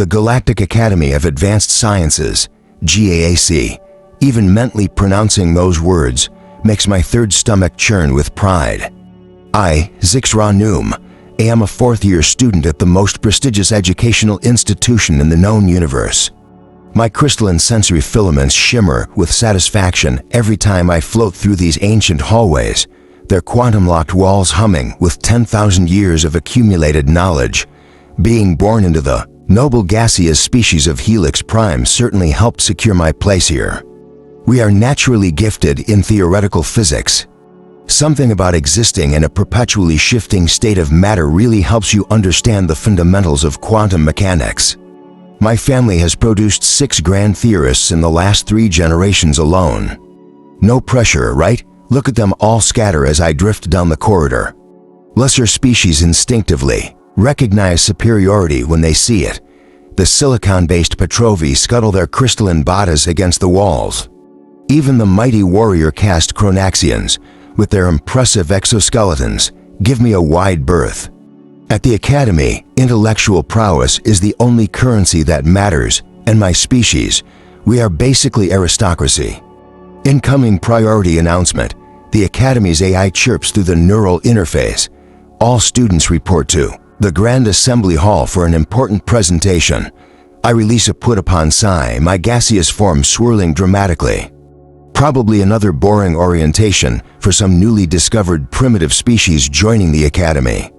The Galactic Academy of Advanced Sciences, GAAC. Even mentally pronouncing those words makes my third stomach churn with pride. I, Zixra Noom, am a fourth-year student at the most prestigious educational institution in the known universe. My crystalline sensory filaments shimmer with satisfaction every time I float through these ancient hallways, their quantum-locked walls humming with 10,000 years of accumulated knowledge. Being born into the noble gaseous species of Helix Prime certainly helped secure my place here. We are naturally gifted in theoretical physics. Something about existing in a perpetually shifting state of matter really helps you understand the fundamentals of quantum mechanics. My family has produced 6 grand theorists in the last 3 generations alone. No pressure, right? Look at them all scatter as I drift down the corridor. Lesser species instinctively recognize superiority when they see it. The silicon-based Petrovi scuttle their crystalline bodies against the walls. Even the mighty warrior caste Chronaxians, with their impressive exoskeletons, give me a wide berth. At the Academy, intellectual prowess is the only currency that matters, and my species, we are basically aristocracy. Incoming priority announcement. The Academy's AI chirps through the neural interface. All students report to the Grand Assembly Hall for an important presentation. I release a put-upon sigh, my gaseous form swirling dramatically. Probably another boring orientation for some newly discovered primitive species joining the Academy.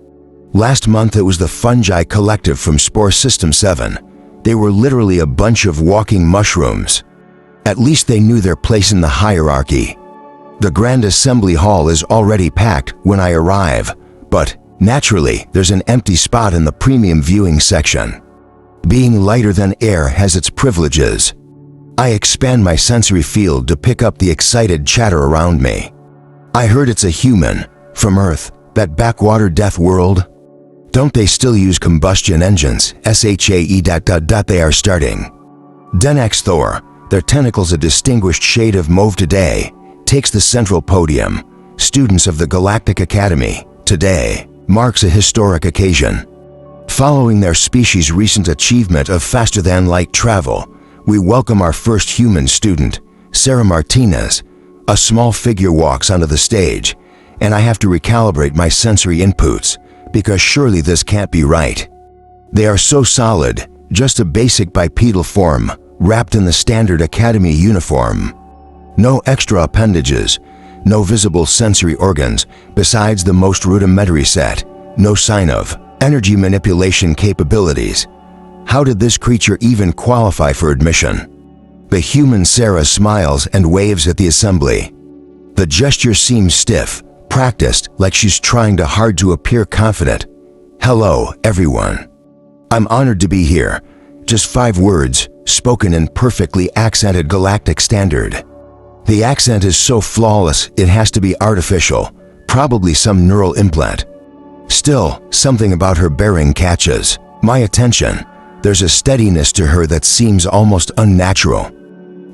Last month it was the Fungi Collective from Spore System 7. They were literally a bunch of walking mushrooms. At least they knew their place in the hierarchy. The Grand Assembly Hall is already packed when I arrive, but naturally there's an empty spot in the premium viewing section. Being lighter than air has its privileges. I expand my sensory field to pick up the excited chatter around me. I heard it's a human, from Earth, that backwater death world. Don't they still use combustion engines? SHAE. They are starting. Denex Thor, their tentacles a distinguished shade of mauve today, takes the central podium. Students of the Galactic Academy, today, marks a historic occasion. Following their species' recent achievement of faster-than-light travel, we welcome our first human student, Sarah Martinez. A small figure walks onto the stage, and I have to recalibrate my sensory inputs, because surely this can't be right. They are so solid, just a basic bipedal form, wrapped in the standard Academy uniform. No extra appendages, no visible sensory organs besides the most rudimentary set, no sign of energy manipulation capabilities. How did this creature even qualify for admission? The human Sarah smiles and waves at the assembly. The gesture seems stiff, practiced, like she's trying hard to appear confident. Hello, everyone. I'm honored to be here. Just 5 words, spoken in perfectly accented galactic standard. The accent is so flawless it has to be artificial, probably some neural implant. Still, something about her bearing catches my attention. There's a steadiness to her that seems almost unnatural.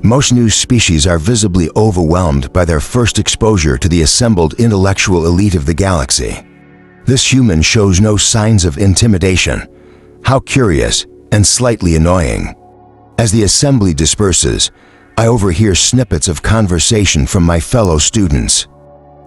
Most new species are visibly overwhelmed by their first exposure to the assembled intellectual elite of the galaxy. This human shows no signs of intimidation. How curious and slightly annoying. As the assembly disperses, I overhear snippets of conversation from my fellow students.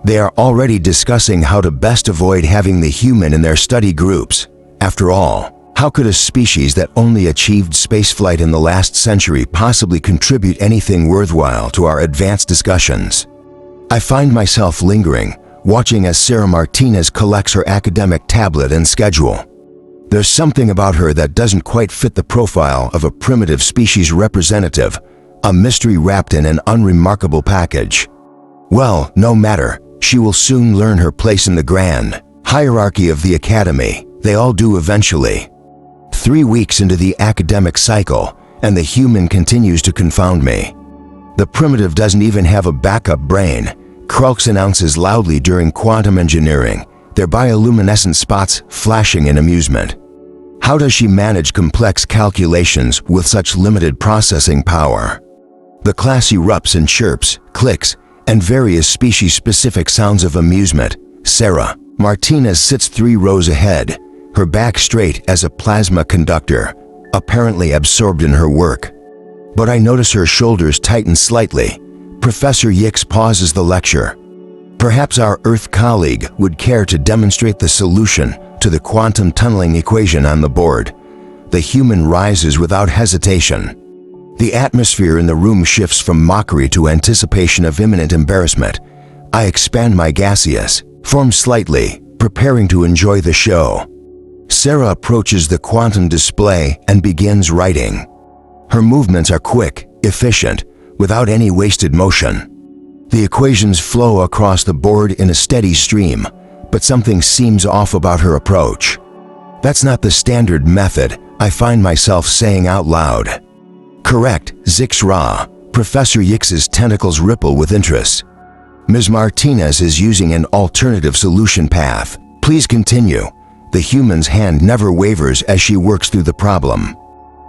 They are already discussing how to best avoid having the human in their study groups. After all, how could a species that only achieved spaceflight in the last century possibly contribute anything worthwhile to our advanced discussions? I find myself lingering, watching as Sarah Martinez collects her academic tablet and schedule. There's something about her that doesn't quite fit the profile of a primitive species representative, a mystery wrapped in an unremarkable package. Well, no matter, she will soon learn her place in the grand hierarchy of the Academy. They all do eventually. 3 weeks into the academic cycle, and the human continues to confound me. The primitive doesn't even have a backup brain, Krulks announces loudly during quantum engineering, their bioluminescent spots flashing in amusement. How does she manage complex calculations with such limited processing power? The class erupts in chirps, clicks, and various species-specific sounds of amusement. Sarah Martinez sits 3 rows ahead, her back straight as a plasma conductor, apparently absorbed in her work. But I notice her shoulders tighten slightly. Professor Yix pauses the lecture. Perhaps our Earth colleague would care to demonstrate the solution to the quantum tunneling equation on the board. The human rises without hesitation. The atmosphere in the room shifts from mockery to anticipation of imminent embarrassment. I expand my gaseous form slightly, preparing to enjoy the show. Sarah approaches the quantum display and begins writing. Her movements are quick, efficient, without any wasted motion. The equations flow across the board in a steady stream, but something seems off about her approach. That's not the standard method, I find myself saying out loud. Correct, Zixra. Professor Yix's tentacles ripple with interest. Ms. Martinez is using an alternative solution path. Please continue. The human's hand never wavers as she works through the problem.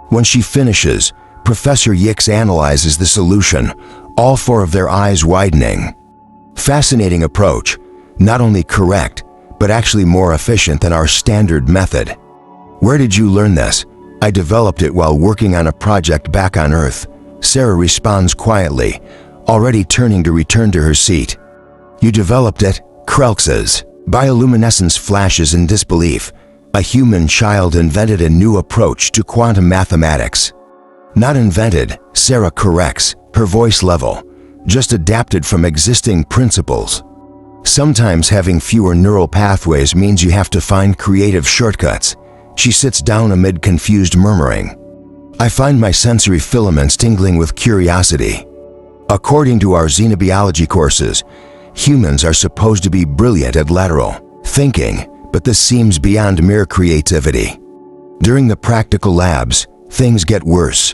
When she finishes, Professor Yix analyzes the solution, all four of their eyes widening. Fascinating approach, not only correct, but actually more efficient than our standard method. Where did you learn this? I developed it while working on a project back on Earth. Sarah responds quietly, already turning to return to her seat. You developed it? Krelk says. Bioluminescence flashes in disbelief. A human child invented a new approach to quantum mathematics. Not invented, Sarah corrects, her voice level, just adapted from existing principles. Sometimes having fewer neural pathways means you have to find creative shortcuts. She sits down amid confused murmuring. I find my sensory filaments tingling with curiosity. According to our xenobiology courses, humans are supposed to be brilliant at lateral thinking, but this seems beyond mere creativity. During the practical labs, things get worse.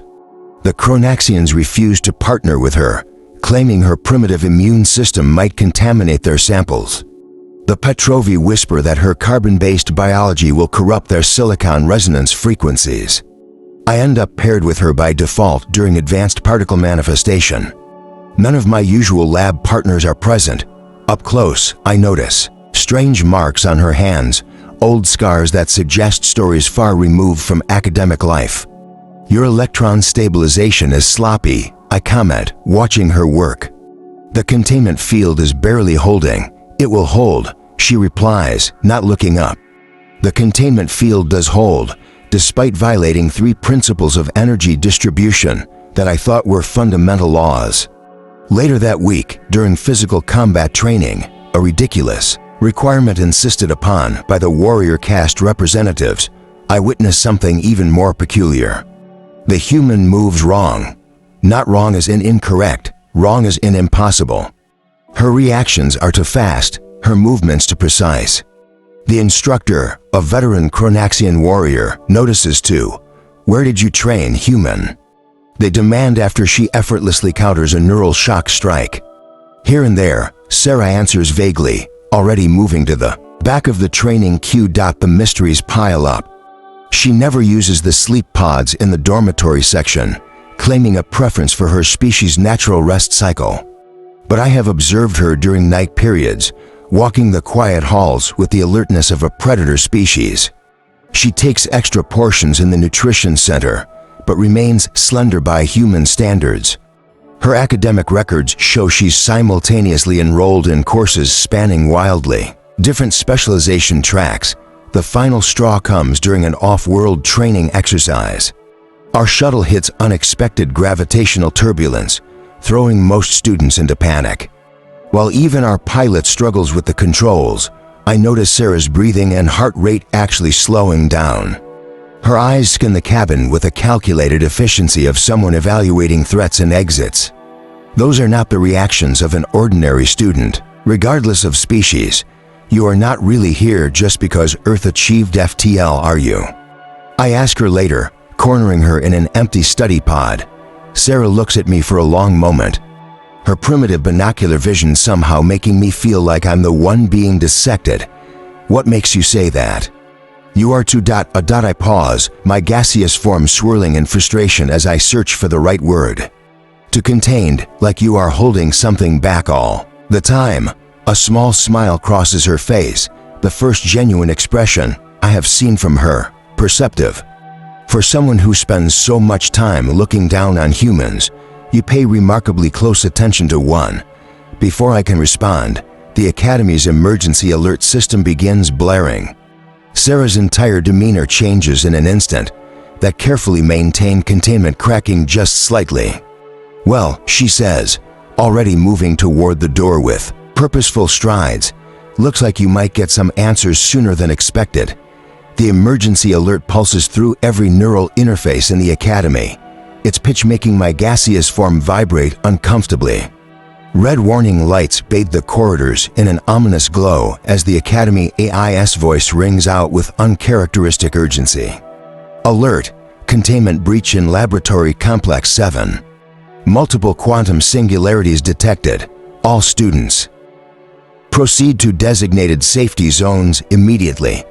The Chronaxians refuse to partner with her, claiming her primitive immune system might contaminate their samples. The Petrovi whisper that her carbon-based biology will corrupt their silicon resonance frequencies. I end up paired with her by default during advanced particle manifestation. None of my usual lab partners are present. Up close, I notice strange marks on her hands, old scars that suggest stories far removed from academic life. Your electron stabilization is sloppy, I comment, watching her work. The containment field is barely holding. It will hold, she replies, not looking up. The containment field does hold, despite violating 3 principles of energy distribution that I thought were fundamental laws. Later that week, during physical combat training, a ridiculous requirement insisted upon by the warrior caste representatives, I witnessed something even more peculiar. The human moves wrong. Not wrong as in incorrect, wrong as in impossible. Her reactions are too fast, her movements too precise. The instructor, a veteran Chronaxian warrior, notices too. Where did you train, human? They demand after she effortlessly counters a neural shock strike. Here and there, Sarah answers vaguely, already moving to the back of the training queue. The mysteries pile up. She never uses the sleep pods in the dormitory section, claiming a preference for her species' natural rest cycle. But I have observed her during night periods, walking the quiet halls with the alertness of a predator species. She takes extra portions in the nutrition center, but remains slender by human standards. Her academic records show she's simultaneously enrolled in courses spanning wildly different specialization tracks. The final straw comes during an off-world training exercise. Our shuttle hits unexpected gravitational turbulence, throwing most students into panic. While even our pilot struggles with the controls, I notice Sarah's breathing and heart rate actually slowing down. Her eyes scan the cabin with a calculated efficiency of someone evaluating threats and exits. Those are not the reactions of an ordinary student. Regardless of species, you are not really here just because Earth achieved FTL, are you? I ask her later, cornering her in an empty study pod. Sarah looks at me for a long moment, her primitive binocular vision somehow making me feel like I'm the one being dissected. What makes you say that? You are too ... I pause, my gaseous form swirling in frustration as I search for the right word. Too contained, like you are holding something back all the time. A small smile crosses her face, the first genuine expression I have seen from her, perceptive. For someone who spends so much time looking down on humans, you pay remarkably close attention to one. Before I can respond, the Academy's emergency alert system begins blaring. Sarah's entire demeanor changes in an instant, that carefully maintained containment cracking just slightly. "Well," she says, already moving toward the door with purposeful strides, "looks like you might get some answers sooner than expected." The emergency alert pulses through every neural interface in the Academy, its pitch making my gaseous form vibrate uncomfortably. Red warning lights bathe the corridors in an ominous glow as the Academy AI's voice rings out with uncharacteristic urgency. "Alert! Containment breach in Laboratory Complex 7. Multiple quantum singularities detected. All students proceed to designated safety zones immediately.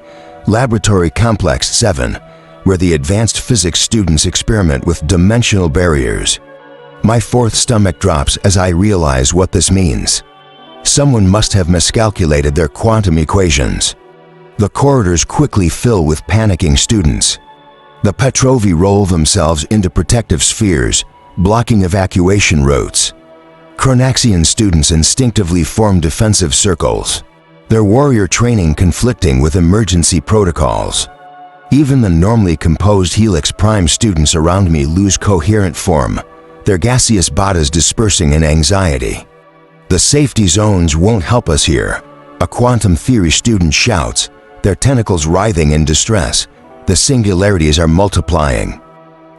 Laboratory Complex 7, where the advanced physics students experiment with dimensional barriers." My fourth stomach drops as I realize what this means. Someone must have miscalculated their quantum equations. The corridors quickly fill with panicking students. The Petrovi roll themselves into protective spheres, blocking evacuation routes. Chronaxian students instinctively form defensive circles, their warrior training conflicting with emergency protocols. Even the normally composed Helix Prime students around me lose coherent form, their gaseous bodies dispersing in anxiety. "The safety zones won't help us here," a quantum theory student shouts, their tentacles writhing in distress. "The singularities are multiplying.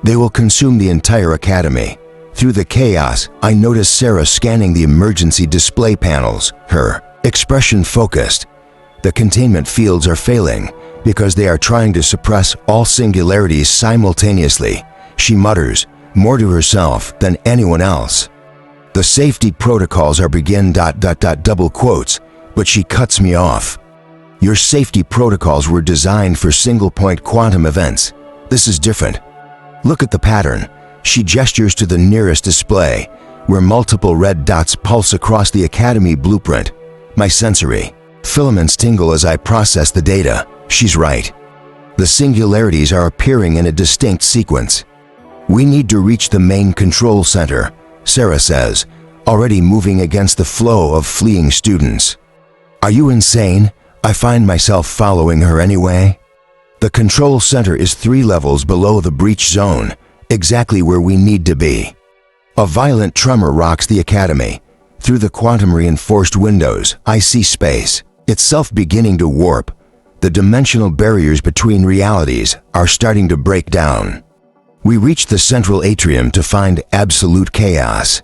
They will consume the entire Academy." Through the chaos, I notice Sarah scanning the emergency display panels, her expression focused. The containment fields are failing because they are trying to suppress all singularities simultaneously, she mutters, more to herself than anyone else. "The safety protocols are begin ... double quotes, but she cuts me off. "Your safety protocols were designed for single-point quantum events. This is different. Look at the pattern." She gestures to the nearest display, where multiple red dots pulse across the Academy blueprint. My sensory filaments tingle as I process the data. She's right. The singularities are appearing in a distinct sequence. "We need to reach the main control center," Sarah says, already moving against the flow of fleeing students. "Are you insane?" I find myself following her anyway. The control center is 3 levels below the breach zone, exactly where we need to be. A violent tremor rocks the Academy. Through the quantum-reinforced windows, I see space, itself beginning to warp. The dimensional barriers between realities are starting to break down. We reach the central atrium to find absolute chaos.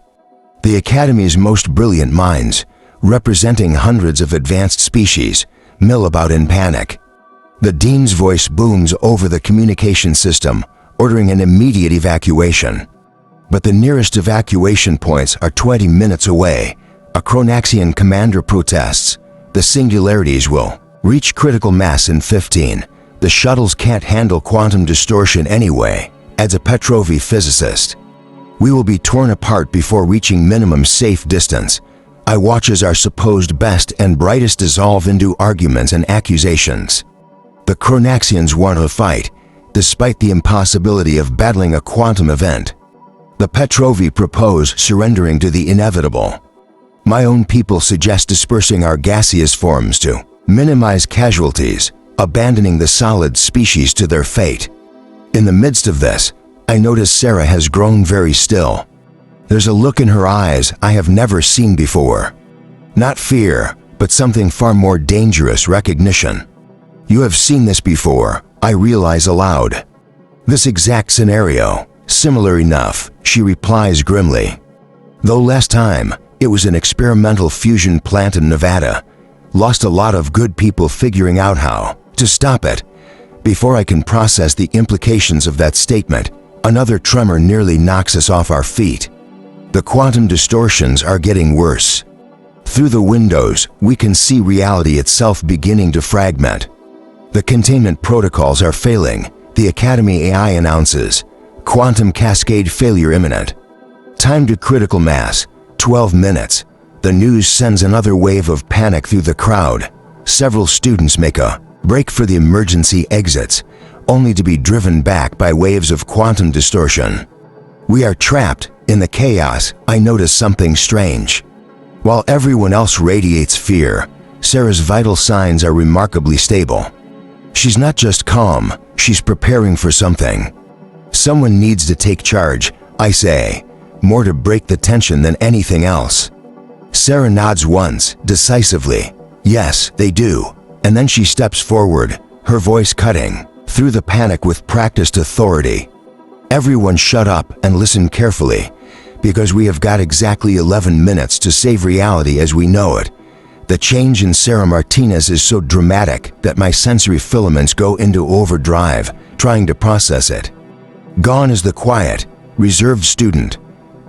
The Academy's most brilliant minds, representing hundreds of advanced species, mill about in panic. The dean's voice booms over the communication system, ordering an immediate evacuation. But the nearest evacuation points are 20 minutes away. A Chronaxian commander protests. "The singularities will reach critical mass in 15. The shuttles can't handle quantum distortion anyway," adds a Petrovi physicist. "We will be torn apart before reaching minimum safe distance." I watch as our supposed best and brightest dissolve into arguments and accusations. The Chronaxians want to fight, despite the impossibility of battling a quantum event. The Petrovi propose surrendering to the inevitable. My own people suggest dispersing our gaseous forms to minimize casualties, abandoning the solid species to their fate. In the midst of this, I notice Sarah has grown very still. There's a look in her eyes I have never seen before. Not fear, but something far more dangerous: recognition. "You have seen this before," I realize aloud. "This exact scenario, similar enough," she replies grimly. "Though last time, it was an experimental fusion plant in Nevada. Lost a lot of good people figuring out how to stop it." Before I can process the implications of that statement, another tremor nearly knocks us off our feet. The quantum distortions are getting worse. Through the windows, we can see reality itself beginning to fragment. The containment protocols are failing, the Academy AI announces. Quantum cascade failure imminent. Time to critical mass, 12 minutes. The news sends another wave of panic through the crowd. Several students make a break for the emergency exits, only to be driven back by waves of quantum distortion. We are trapped in the chaos. I notice something strange. While everyone else radiates fear, Sarah's vital signs are remarkably stable. She's not just calm, she's preparing for something. Someone needs to take charge, I say, more to break the tension than anything else. Sarah nods once, decisively. Yes, they do. And then she steps forward, her voice cutting through the panic with practiced authority. Everyone shut up and listen carefully, because we have got exactly 11 minutes to save reality as we know it. The change in Sarah Martinez is so dramatic that my sensory filaments go into overdrive, trying to process it. Gone is the quiet, reserved student.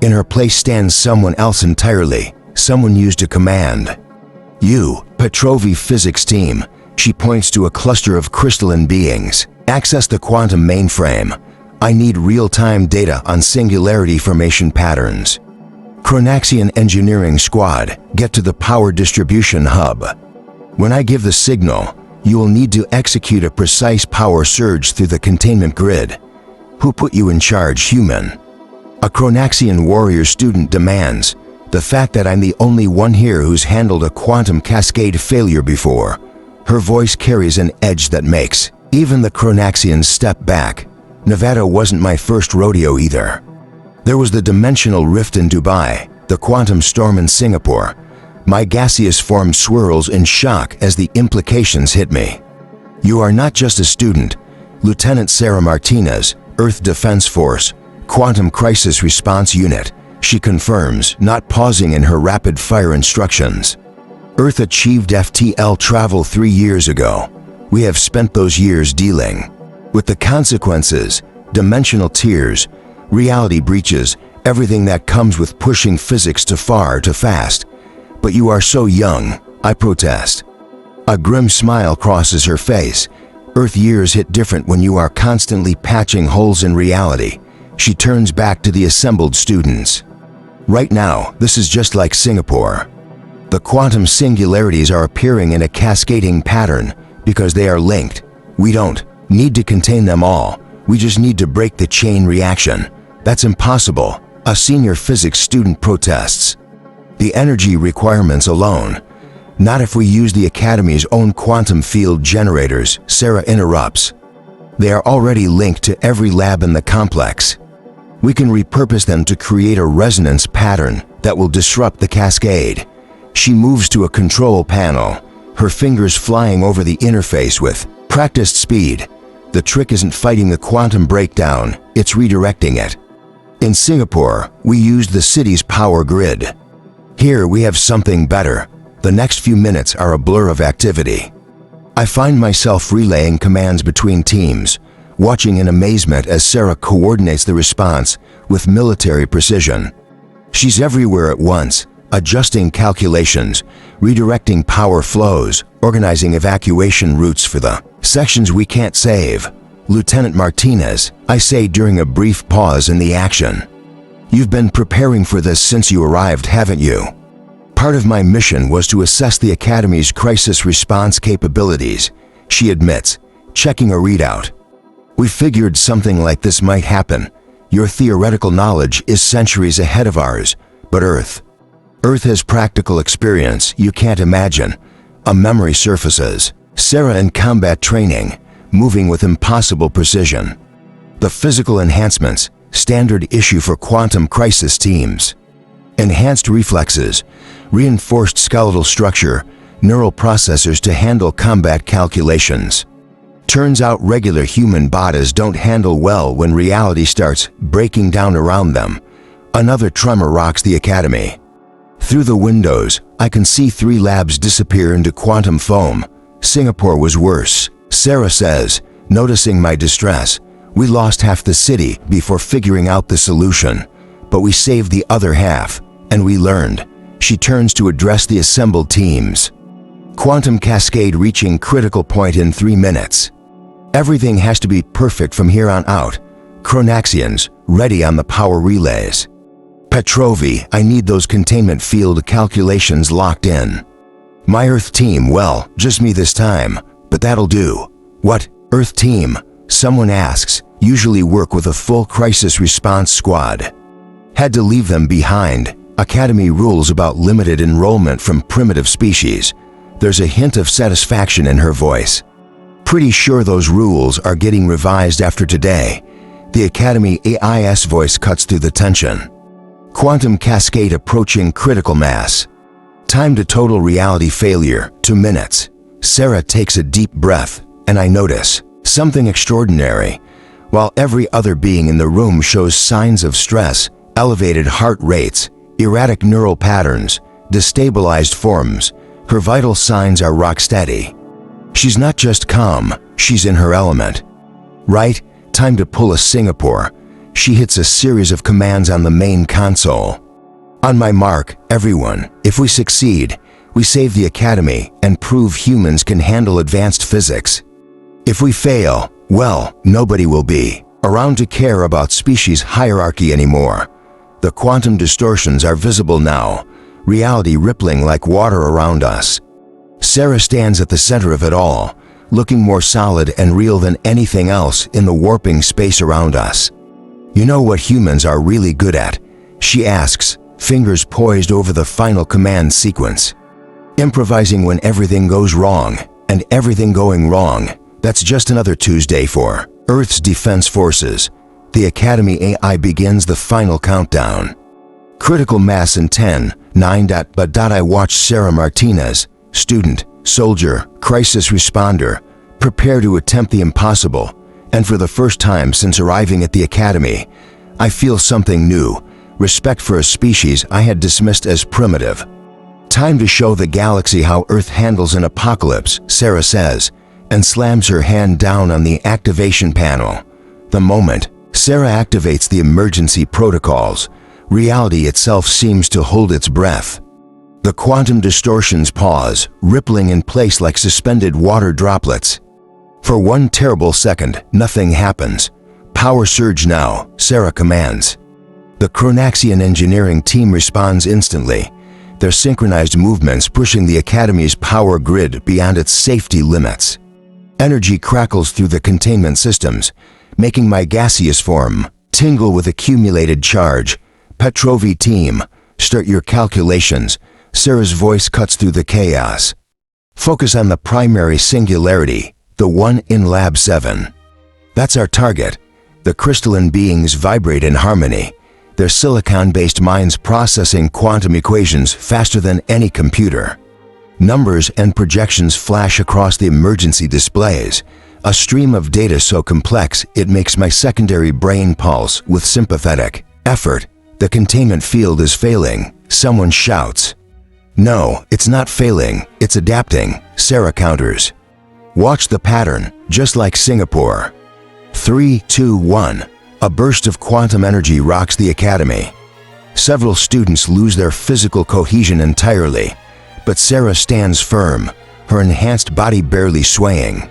In her place stands someone else entirely, someone used to command. You, Petrovi physics team, she points to a cluster of crystalline beings. Access the quantum mainframe. I need real-time data on singularity formation patterns. Chronaxian engineering squad, get to the power distribution hub. When I give the signal, you will need to execute a precise power surge through the containment grid. Who put you in charge, human? A Chronaxian warrior student demands. The fact that I'm the only one here who's handled a quantum cascade failure before. Her voice carries an edge that makes even the Chronaxians step back. Nevada wasn't my first rodeo either. There was the dimensional rift in Dubai, the quantum storm in Singapore. My gaseous form swirls in shock as the implications hit me. You are not just a student. Lieutenant Sarah Martinez, Earth Defense Force, Quantum Crisis Response Unit, she confirms, not pausing in her rapid-fire instructions. Earth achieved FTL travel 3 years ago. We have spent those years dealing with the consequences, dimensional tears, reality breaches, everything that comes with pushing physics too far too fast. But you are so young, I protest. A grim smile crosses her face. Earth years hit different when you are constantly patching holes in reality. She turns back to the assembled students. Right now, this is just like Singapore. The quantum singularities are appearing in a cascading pattern because they are linked. We don't need to contain them all. We just need to break the chain reaction. That's impossible, a senior physics student protests. The energy requirements alone. Not if we use the Academy's own quantum field generators, Sarah interrupts. They are already linked to every lab in the complex. We can repurpose them to create a resonance pattern that will disrupt the cascade. She moves to a control panel, her fingers flying over the interface with practiced speed. The trick isn't fighting the quantum breakdown, it's redirecting it. In Singapore, we used the city's power grid. Here we have something better. The next few minutes are a blur of activity. I find myself relaying commands between teams, watching in amazement as Sarah coordinates the response with military precision. She's everywhere at once, adjusting calculations, redirecting power flows, organizing evacuation routes for the sections we can't save. Lieutenant Martinez, I say during a brief pause in the action. You've been preparing for this since you arrived, haven't you? Part of my mission was to assess the Academy's crisis response capabilities, she admits, checking a readout. We figured something like this might happen. Your theoretical knowledge is centuries ahead of ours, but Earth has practical experience you can't imagine. A memory surfaces. Sarah in combat training, moving with impossible precision. The physical enhancements, standard issue for quantum crisis teams. Enhanced reflexes, reinforced skeletal structure, neural processors to handle combat calculations. Turns out regular human bodies don't handle well when reality starts breaking down around them. Another tremor rocks the Academy. Through the windows, I can see 3 labs disappear into quantum foam. Singapore was worse, Sarah says, noticing my distress. We lost half the city before figuring out the solution, but we saved the other half, and we learned. She turns to address the assembled teams. Quantum cascade reaching critical point in 3 minutes. Everything has to be perfect from here on out. Chronaxians, ready on the power relays. Petrovi, I need those containment field calculations locked in. My Earth team, well, just me this time, but that'll do. What, Earth team? Someone asks, usually work with a full crisis response squad. Had to leave them behind. Academy rules about limited enrollment from primitive species. There's a hint of satisfaction in her voice. Pretty sure those rules are getting revised after today. The Academy AIS voice cuts through the tension. Quantum cascade approaching critical mass. Time to total reality failure, 2 minutes. Sarah takes a deep breath, and I notice something extraordinary. While every other being in the room shows signs of stress, elevated heart rates, erratic neural patterns, destabilized forms, her vital signs are rock steady. She's not just calm, she's in her element. Right, time to pull a Singapore. She hits a series of commands on the main console. On my mark, everyone, if we succeed, we save the Academy and prove humans can handle advanced physics. If we fail, well, nobody will be around to care about species hierarchy anymore. The quantum distortions are visible now, reality rippling like water around us. Sarah stands at the center of it all, looking more solid and real than anything else in the warping space around us. You know what humans are really good at? She asks, fingers poised over the final command sequence. Improvising when everything goes wrong, and everything going wrong, that's just another Tuesday for Earth's Defense Forces. The Academy AI begins the final countdown. Critical mass in 10, 9. I watch Sarah Martinez, student, soldier, crisis responder, prepare to attempt the impossible, and for the first time since arriving at the Academy, I feel something new, respect for a species I had dismissed as primitive. Time to show the galaxy how Earth handles an apocalypse, Sarah says, and slams her hand down on the activation panel. The moment Sarah activates the emergency protocols, reality itself seems to hold its breath. The quantum distortions pause, rippling in place like suspended water droplets. For one terrible second, nothing happens. Power surge now, Sarah commands. The Chronaxian engineering team responds instantly, their synchronized movements pushing the Academy's power grid beyond its safety limits. Energy crackles through the containment systems, making my gaseous form tingle with accumulated charge. Petrovi team, start your calculations. Sarah's voice cuts through the chaos. Focus on the primary singularity, the one in Lab 7. That's our target. The crystalline beings vibrate in harmony, their silicon-based minds processing quantum equations faster than any computer. Numbers and projections flash across the emergency displays, a stream of data so complex it makes my secondary brain pulse with sympathetic effort. The containment field is failing, someone shouts. No, it's not failing, it's adapting, Sarah counters. Watch the pattern, just like Singapore. 3, 2, 1. A burst of quantum energy rocks the Academy. Several students lose their physical cohesion entirely, but Sarah stands firm, her enhanced body barely swaying.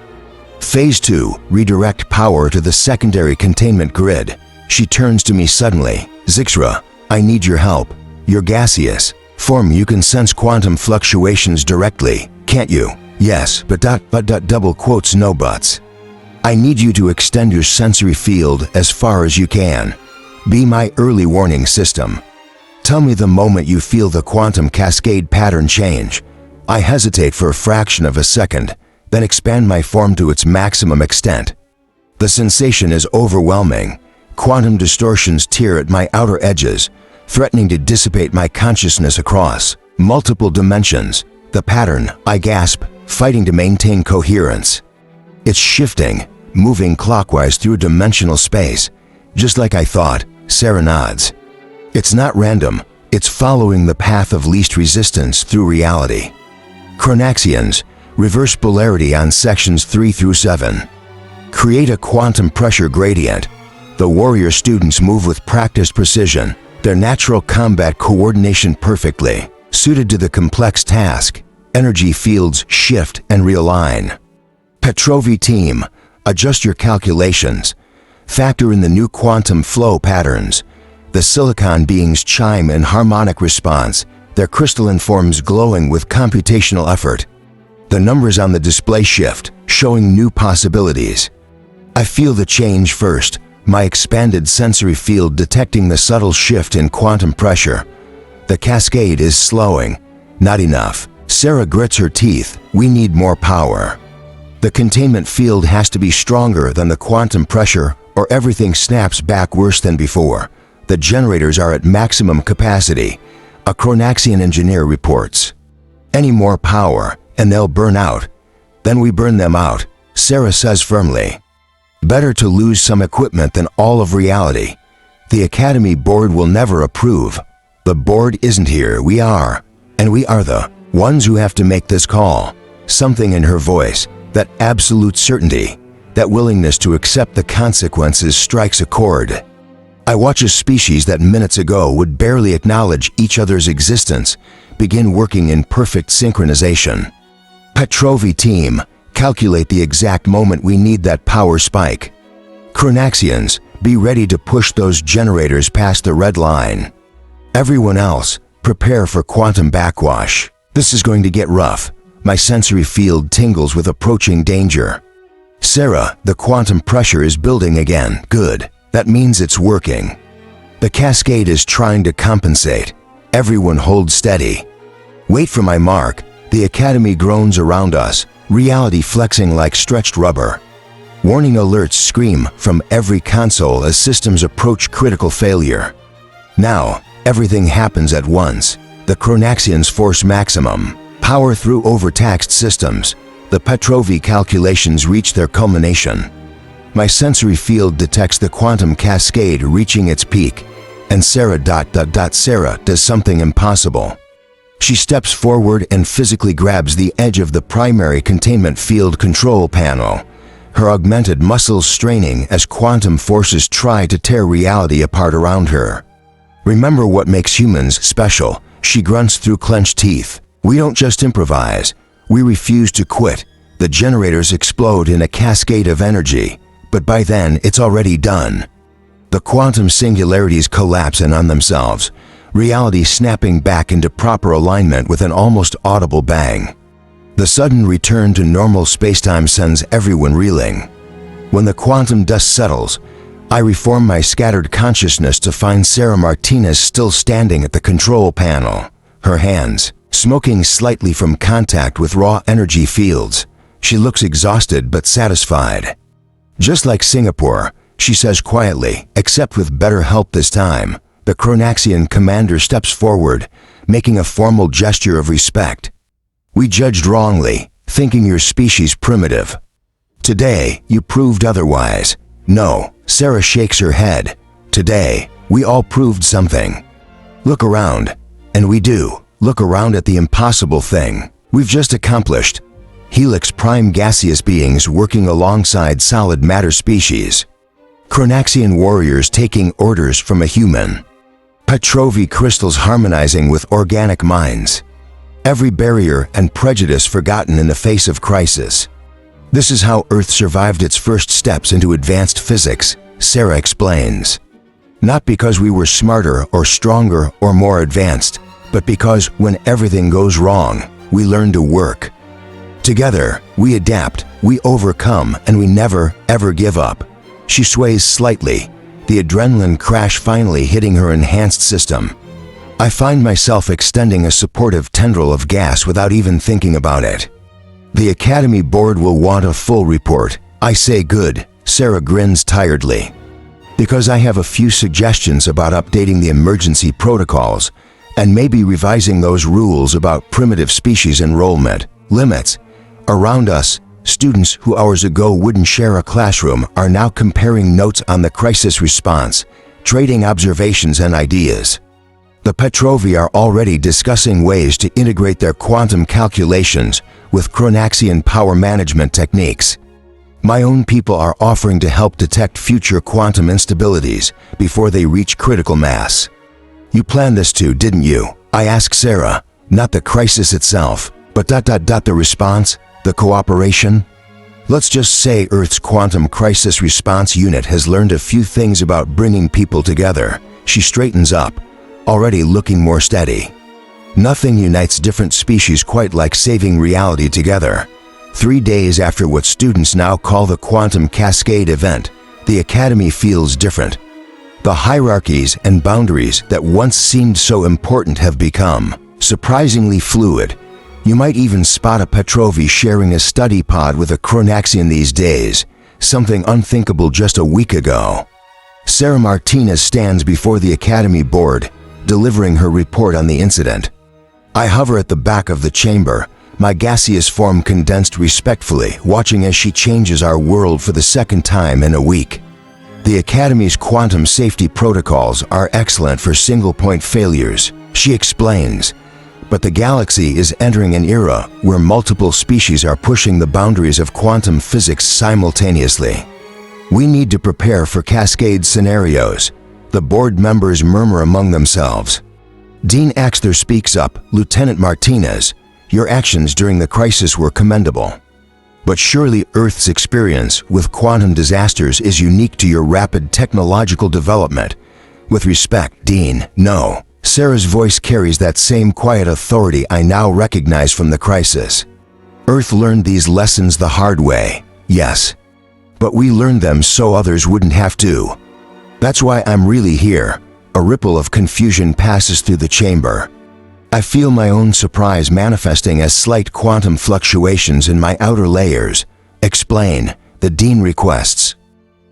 Phase 2, redirect power to the secondary containment grid. She turns to me suddenly. Zixra, I need your help. You're gaseous. Form, you can sense quantum fluctuations directly, can't you? Yes, but double quotes, no buts. I need you to extend your sensory field as far as you can. Be my early warning system. Tell me the moment you feel the quantum cascade pattern change. I hesitate for a fraction of a second, then expand my form to its maximum extent. The sensation is overwhelming. Quantum distortions tear at my outer edges, threatening to dissipate my consciousness across multiple dimensions. The pattern, I gasp, fighting to maintain coherence. It's shifting, moving clockwise through dimensional space. Just like I thought, Sarah nods. It's not random, it's following the path of least resistance through reality. Chronaxians, reverse polarity on sections 3 through 7. Create a quantum pressure gradient. The warrior students move with practiced precision, their natural combat coordination perfectly suited to the complex task. Energy fields shift and realign. Petrovi team, adjust your calculations. Factor in the new quantum flow patterns. The silicon beings chime in harmonic response, their crystalline forms glowing with computational effort. The numbers on the display shift, showing new possibilities. I feel the change first, my expanded sensory field detecting the subtle shift in quantum pressure. The cascade is slowing. Not enough. Sarah grits her teeth. We need more power. The containment field has to be stronger than the quantum pressure or everything snaps back worse than before. The generators are at maximum capacity, a Chronaxian engineer reports. Any more power, and they'll burn out. Then we burn them out, Sarah says firmly. Better to lose some equipment than all of reality. The Academy board will never approve. The board isn't here, we are. And we are the ones who have to make this call. Something in her voice, that absolute certainty, that willingness to accept the consequences strikes a chord. I watch a species that minutes ago would barely acknowledge each other's existence begin working in perfect synchronization. Petrovi team, calculate the exact moment we need that power spike. Chronaxians, be ready to push those generators past the red line. Everyone else, prepare for quantum backwash. This is going to get rough. My sensory field tingles with approaching danger. Sarah, the quantum pressure is building again. Good. That means it's working. The cascade is trying to compensate. Everyone hold steady. Wait for my mark. The Academy groans around us, reality flexing like stretched rubber. Warning alerts scream from every console as systems approach critical failure. Now, everything happens at once. The Chronaxians force maximum. Power through overtaxed systems. The Petrovi calculations reach their culmination. My sensory field detects the quantum cascade reaching its peak, and Sarah does something impossible. She steps forward and physically grabs the edge of the primary containment field control panel, her augmented muscles straining as quantum forces try to tear reality apart around her. Remember what makes humans special, she grunts through clenched teeth. We don't just improvise, we refuse to quit. The generators explode in a cascade of energy, but by then it's already done. The quantum singularities collapse in on themselves, reality snapping back into proper alignment with an almost audible bang. The sudden return to normal spacetime sends everyone reeling. When the quantum dust settles, I reform my scattered consciousness to find Sarah Martinez still standing at the control panel, her hands smoking slightly from contact with raw energy fields. She looks exhausted but satisfied. Just like Singapore, she says quietly, except with better help this time. The Chronaxian commander steps forward, making a formal gesture of respect. We judged wrongly, thinking your species primitive. Today, you proved otherwise. No, Sarah shakes her head. Today, we all proved something. Look around, and we do. Look around at the impossible thing we've just accomplished. Helix prime gaseous beings working alongside solid matter species. Chronaxian warriors taking orders from a human. Petrovi crystals harmonizing with organic minds. Every barrier and prejudice forgotten in the face of crisis. This is how Earth survived its first steps into advanced physics, Sarah explains. Not because we were smarter or stronger or more advanced, but because when everything goes wrong, we learn to work. Together, we adapt, we overcome, and we never, ever give up. She sways slightly, the adrenaline crash finally hitting her enhanced system. I find myself extending a supportive tendril of gas without even thinking about it. The Academy board will want a full report. I say good, Sarah grins tiredly. Because I have a few suggestions about updating the emergency protocols and maybe revising those rules about primitive species enrollment limits. Around us, students who hours ago wouldn't share a classroom are now comparing notes on the crisis response, trading observations and ideas. The Petrovi are already discussing ways to integrate their quantum calculations with Chronaxian power management techniques. My own people are offering to help detect future quantum instabilities before they reach critical mass. You planned this too, didn't you? I ask Sarah, not the crisis itself, but the response, the cooperation. Let's just say Earth's Quantum Crisis Response Unit has learned a few things about bringing people together. She straightens up, already looking more steady. Nothing unites different species quite like saving reality together. 3 days after what students now call the Quantum Cascade event, the Academy feels different. The hierarchies and boundaries that once seemed so important have become surprisingly fluid. You might even spot a Petrovi sharing a study pod with a Chronaxian these days, something unthinkable just a week ago. Sarah Martinez stands before the Academy board, delivering her report on the incident. I hover at the back of the chamber, my gaseous form condensed respectfully, watching as she changes our world for the second time in a week. The Academy's quantum safety protocols are excellent for single-point failures, she explains, but the galaxy is entering an era where multiple species are pushing the boundaries of quantum physics simultaneously. We need to prepare for cascade scenarios, the board members murmur among themselves. Dean Axter speaks up, Lieutenant Martinez, your actions during the crisis were commendable. But surely Earth's experience with quantum disasters is unique to your rapid technological development. With respect, Dean, no. Sarah's voice carries that same quiet authority I now recognize from the crisis. Earth learned these lessons the hard way, yes. But we learned them so others wouldn't have to. That's why I'm really here. A ripple of confusion passes through the chamber. I feel my own surprise manifesting as slight quantum fluctuations in my outer layers. Explain, the Dean requests.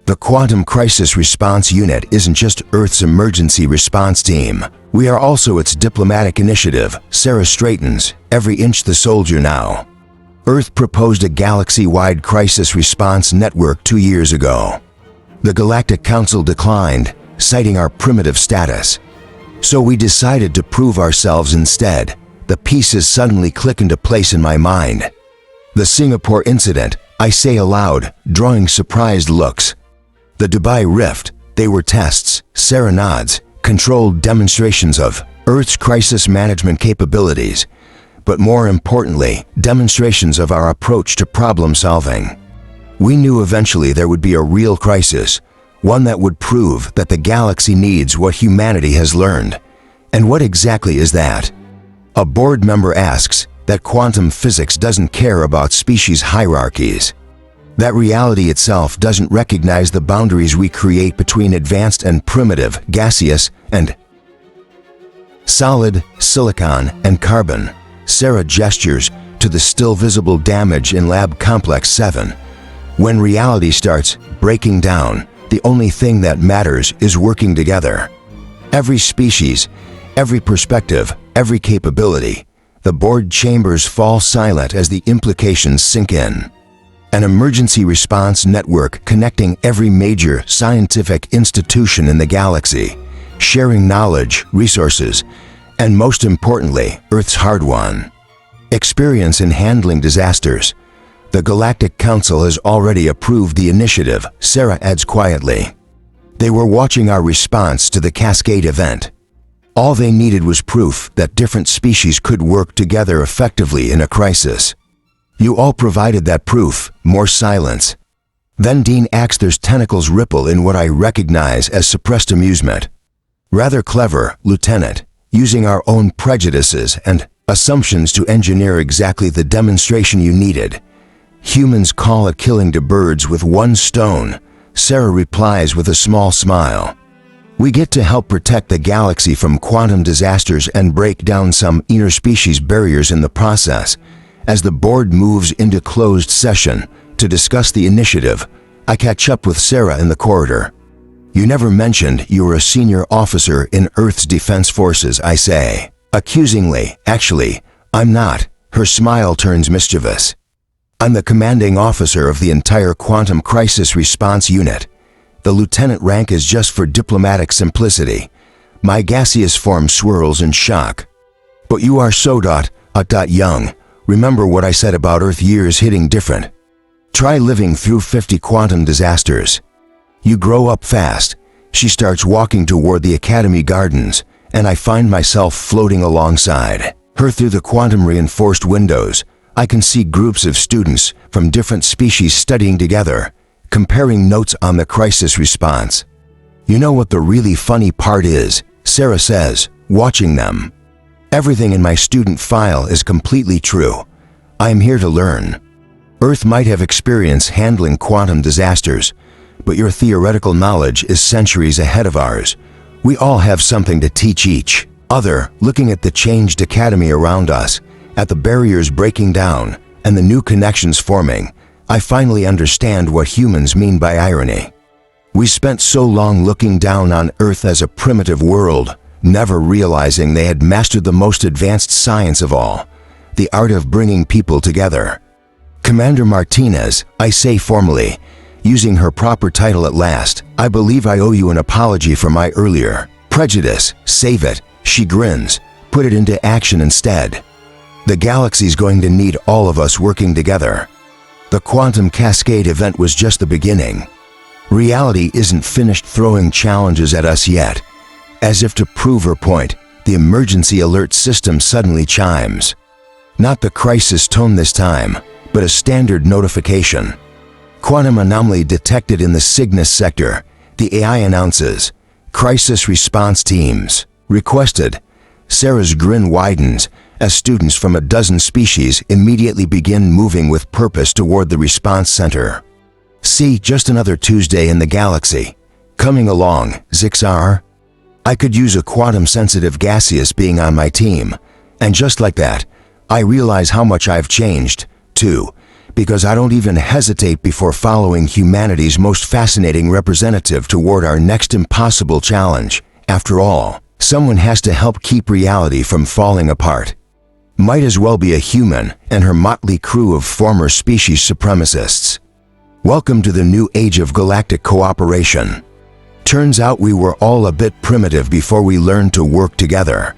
The Quantum Crisis Response Unit isn't just Earth's emergency response team. We are also its diplomatic initiative. Sarah straightens, every inch the soldier now. Earth proposed a galaxy-wide crisis response network 2 years ago. The Galactic Council declined, citing our primitive status. So we decided to prove ourselves instead. The pieces suddenly click into place in my mind. The Singapore incident, I say aloud, drawing surprised looks. The Dubai Rift, they were tests, Sarah nods, controlled demonstrations of Earth's crisis management capabilities, but more importantly, demonstrations of our approach to problem solving. We knew eventually there would be a real crisis, one that would prove that the galaxy needs what humanity has learned. And what exactly is that? A board member asks that quantum physics doesn't care about species hierarchies. That reality itself doesn't recognize the boundaries we create between advanced and primitive, gaseous and solid, silicon and carbon. Sarah gestures to the still visible damage in Lab Complex 7. When reality starts breaking down, the only thing that matters is working together. Every species, every perspective, every capability. The board chambers fall silent as the implications sink in. An emergency response network connecting every major scientific institution in the galaxy, sharing knowledge, resources, and most importantly, Earth's hard-won experience in handling disasters. The Galactic Council has already approved the initiative, Sarah adds quietly. They were watching our response to the Cascade event. All they needed was proof that different species could work together effectively in a crisis. You all provided that proof, more silence. Then Dean Axter's tentacles ripple in what I recognize as suppressed amusement. Rather clever, Lieutenant, using our own prejudices and assumptions to engineer exactly the demonstration you needed. Humans call it killing two birds with one stone, Sarah replies with a small smile. We get to help protect the galaxy from quantum disasters and break down some interspecies barriers in the process. As the board moves into closed session to discuss the initiative, I catch up with Sarah in the corridor. You never mentioned you were a senior officer in Earth's Defense Forces, I say. Accusingly, actually, I'm not. Her smile turns mischievous. I'm the commanding officer of the entire Quantum Crisis Response Unit. The lieutenant rank is just for diplomatic simplicity. My gaseous form swirls in shock. But you are so young. Remember what I said about Earth years hitting different. Try living through 50 quantum disasters. You grow up fast. She starts walking toward the Academy Gardens, and I find myself floating alongside her through the quantum-reinforced windows. I can see groups of students from different species studying together, comparing notes on the crisis response. You know what the really funny part is, Sarah says, watching them. Everything in my student file is completely true. I am here to learn. Earth might have experience handling quantum disasters, but your theoretical knowledge is centuries ahead of ours. We all have something to teach each other. Looking at the changed academy around us, at the barriers breaking down, and the new connections forming, I finally understand what humans mean by irony. We spent so long looking down on Earth as a primitive world, never realizing they had mastered the most advanced science of all, the art of bringing people together. Commander Martinez, I say formally, using her proper title at last, I believe I owe you an apology for my earlier prejudice. Save it, she grins. Put it into action instead. The galaxy's going to need all of us working together. The quantum cascade event was just the beginning. Reality isn't finished throwing challenges at us yet. As if to prove her point, the emergency alert system suddenly chimes. Not the crisis tone this time, but a standard notification. Quantum anomaly detected in the Cygnus sector. The AI announces, crisis response teams requested. Sarah's grin widens as students from a dozen species immediately begin moving with purpose toward the response center. See, just another Tuesday in the galaxy. Coming along, Zixar. I could use a quantum-sensitive gaseous being on my team. And just like that, I realize how much I've changed, too, because I don't even hesitate before following humanity's most fascinating representative toward our next impossible challenge. After all, someone has to help keep reality from falling apart. Might as well be a human and her motley crew of former species supremacists. Welcome to the new age of galactic cooperation. Turns out we were all a bit primitive before we learned to work together.